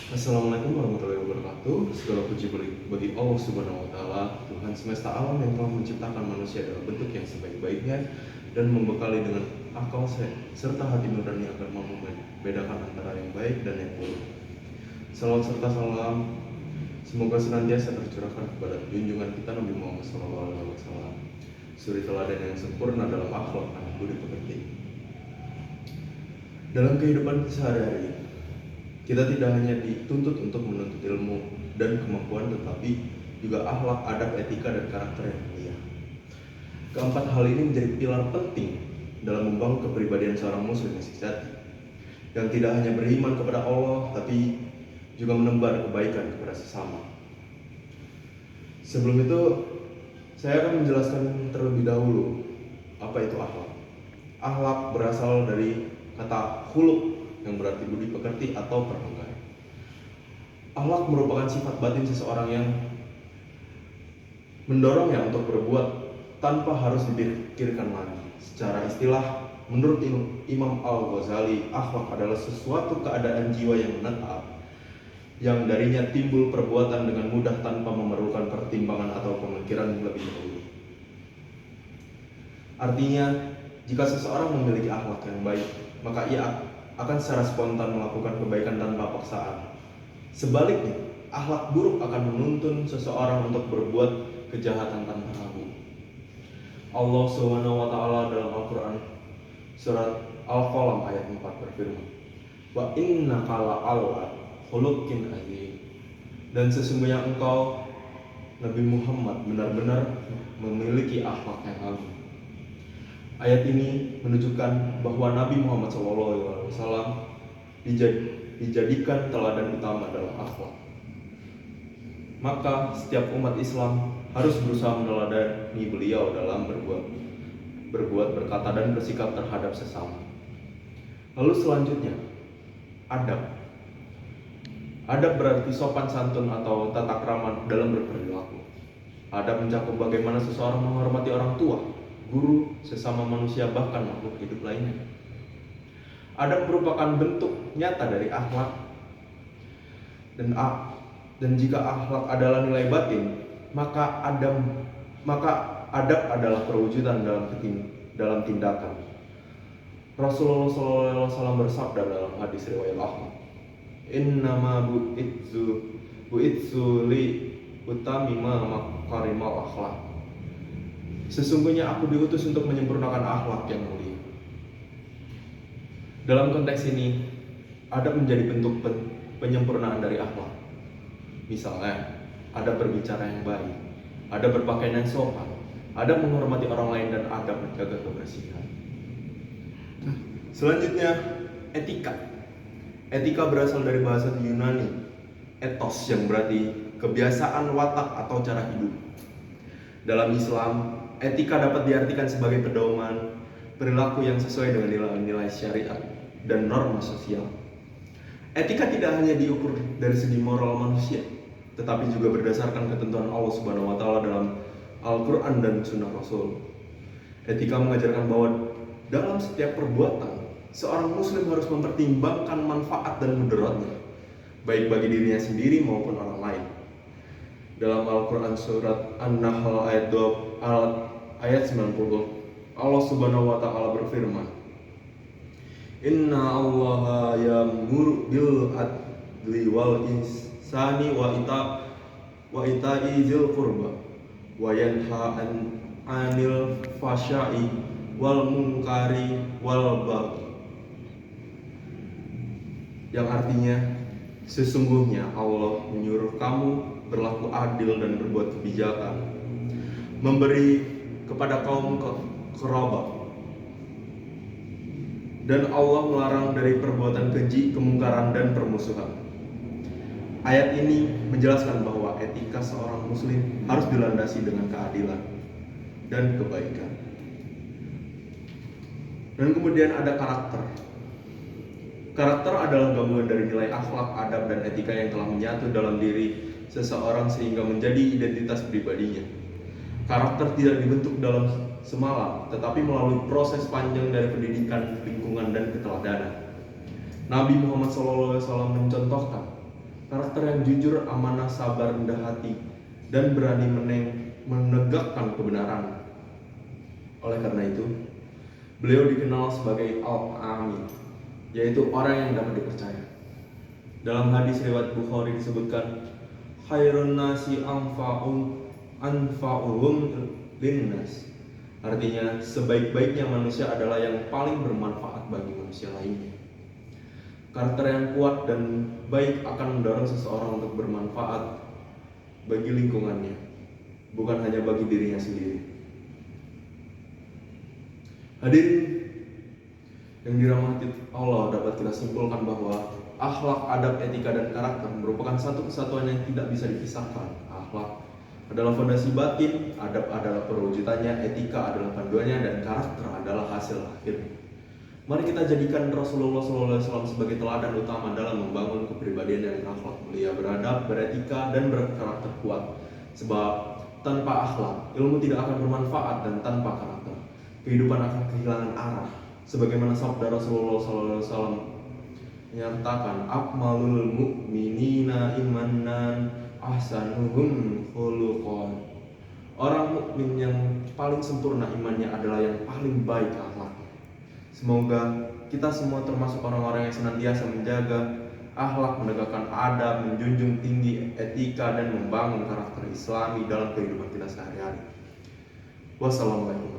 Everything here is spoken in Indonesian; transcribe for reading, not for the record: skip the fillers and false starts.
Assalamualaikum warahmatullahi wabarakatuh. Segala puji bagi Allah Subhanahu wa taala, Tuhan semesta alam yang telah menciptakan manusia dalam bentuk yang sebaik-baiknya dan membekali dengan akal serta hati nurani agar mampu membedakan antara yang baik dan yang buruk. Salawat serta salam semoga senantiasa tercurahkan kepada junjungan kita Nabi Muhammad SAW, suri teladan yang sempurna dalam akhlak dan budi pekerti. Dalam kehidupan sehari-hari, kita tidak hanya dituntut untuk menuntut ilmu dan kemampuan, tetapi juga akhlak, adab, etika, dan karakter yang mulia. Keempat hal ini menjadi pilar penting dalam membangun kepribadian seorang muslim yang sejati, yang tidak hanya beriman kepada Allah, tapi juga menebar kebaikan kepada sesama. Sebelum itu, saya akan menjelaskan terlebih dahulu apa itu akhlak. Akhlak berasal dari kata khuluq, yang berarti budi pekerti atau perangkai. Akhlak merupakan sifat batin seseorang yang mendorongnya untuk berbuat tanpa harus dipikirkan lagi. Secara istilah, menurut Imam Al-Ghazali, akhlak adalah sesuatu keadaan jiwa yang menetap, yang darinya timbul perbuatan dengan mudah tanpa memerlukan pertimbangan atau pemikiran lebih dahulu. Artinya, jika seseorang memiliki akhlak yang baik, maka ia akan secara spontan melakukan kebaikan tanpa paksaan. Sebaliknya, akhlak buruk akan menuntun seseorang untuk berbuat kejahatan tanpa ragu. Allah Subhanahu wa taala dalam Al-Qur'an surat Al-Qalam ayat 4 berfirman, "Wa innaka la'ala khuluqin azim." Dan sesungguhnya engkau Nabi Muhammad benar-benar memiliki akhlak yang agung. Ayat ini menunjukkan bahwa Nabi Muhammad SAW dijadikan teladan utama dalam akhlak. Maka setiap umat Islam harus berusaha meneladani beliau dalam berbuat, berkata, dan bersikap terhadap sesama. Lalu selanjutnya, adab. Adab berarti sopan santun atau tata krama dalam berperilaku. Adab mencakup bagaimana seseorang menghormati orang tua, guru, sesama manusia, bahkan makhluk hidup lainnya. Adab merupakan bentuk nyata dari akhlak, dan jika akhlak adalah nilai batin, maka adab adalah perwujudan dalam tindakan. Rasulullah SAW bersabda dalam hadis riwayat Ahmad, "Innama bu'itsu li utamima makarimal akhlak." Sesungguhnya aku diutus untuk menyempurnakan akhlak yang mulia. Dalam konteks ini, adab menjadi bentuk penyempurnaan dari akhlak. Misalnya, ada berbicara yang baik, ada berpakaian yang sopan, ada menghormati orang lain, dan ada menjaga kebersihan. Selanjutnya, etika. Etika berasal dari bahasa Yunani, ethos, yang berarti kebiasaan, watak, atau cara hidup. Dalam Islam, etika dapat diartikan sebagai pedoman perilaku yang sesuai dengan nilai-nilai syariat dan norma sosial. Etika tidak hanya diukur dari segi moral manusia, tetapi juga berdasarkan ketentuan Allah Subhanahu wa taala dalam Al-Qur'an dan Sunnah Rasul. Etika mengajarkan bahwa dalam setiap perbuatan, seorang muslim harus mempertimbangkan manfaat dan mudaratnya, baik bagi dirinya sendiri maupun orang lain. Dalam Al-Quran surat An-Nahl ayat 90, Allah Subhanahu wa taala berfirman, "Inna Allaha ya'muru bil adli wal ihsani wa ita'i dzil qurba wa yanha 'anil fahsya'i wal munkari wal baghi." Yang artinya, sesungguhnya Allah menyuruh kamu berlaku adil dan berbuat kebijakan, memberi kepada kaum kerabat, dan Allah melarang dari perbuatan keji, kemungkaran, dan permusuhan. Ayat ini menjelaskan bahwa etika seorang muslim harus dilandasi dengan keadilan dan kebaikan. Dan kemudian ada karakter. Karakter adalah gabungan dari nilai akhlak, adab, dan etika yang telah menyatu dalam diri seseorang sehingga menjadi identitas pribadinya. Karakter tidak dibentuk dalam semalam, tetapi melalui proses panjang dari pendidikan, lingkungan, dan keteladanan. Nabi Muhammad SAW mencontohkan karakter yang jujur, amanah, sabar, rendah hati, dan berani menegakkan kebenaran. Oleh karena itu, beliau dikenal sebagai Al-Amin, yaitu orang yang dapat dipercaya. Dalam hadis riwayat Bukhari disebutkan, khairun nasi anfa'uhum linnas. Artinya, sebaik-baiknya manusia adalah yang paling bermanfaat bagi manusia lainnya. Karakter yang kuat dan baik akan mendorong seseorang untuk bermanfaat bagi lingkungannya, bukan hanya bagi dirinya sendiri. Hadirin yang dirahmati Allah, dapat kita simpulkan bahwa akhlak, adab, etika, dan karakter merupakan satu kesatuan yang tidak bisa dipisahkan. Akhlak adalah fondasi batin, adab adalah perwujudannya, etika adalah panduannya, dan karakter adalah hasil akhirnya. Mari kita jadikan Rasulullah SAW sebagai teladan utama dalam membangun kepribadian yang akhlak mulia, beradab, beretika, dan berkarakter kuat. Sebab tanpa akhlak, ilmu tidak akan bermanfaat, dan tanpa karakter, kehidupan akan kehilangan arah. Sebagaimana sabda Rasulullah SAW menyatakan, akmalul mu'minina imanan ahsanuhum khuluqan. Orang mukmin yang paling sempurna imannya adalah yang paling baik akhlaknya. Semoga kita semua termasuk orang-orang yang senantiasa menjaga akhlak, menegakkan adab, menjunjung tinggi etika, dan membangun karakter Islami dalam kehidupan kita sehari-hari. Wassalamualaikum.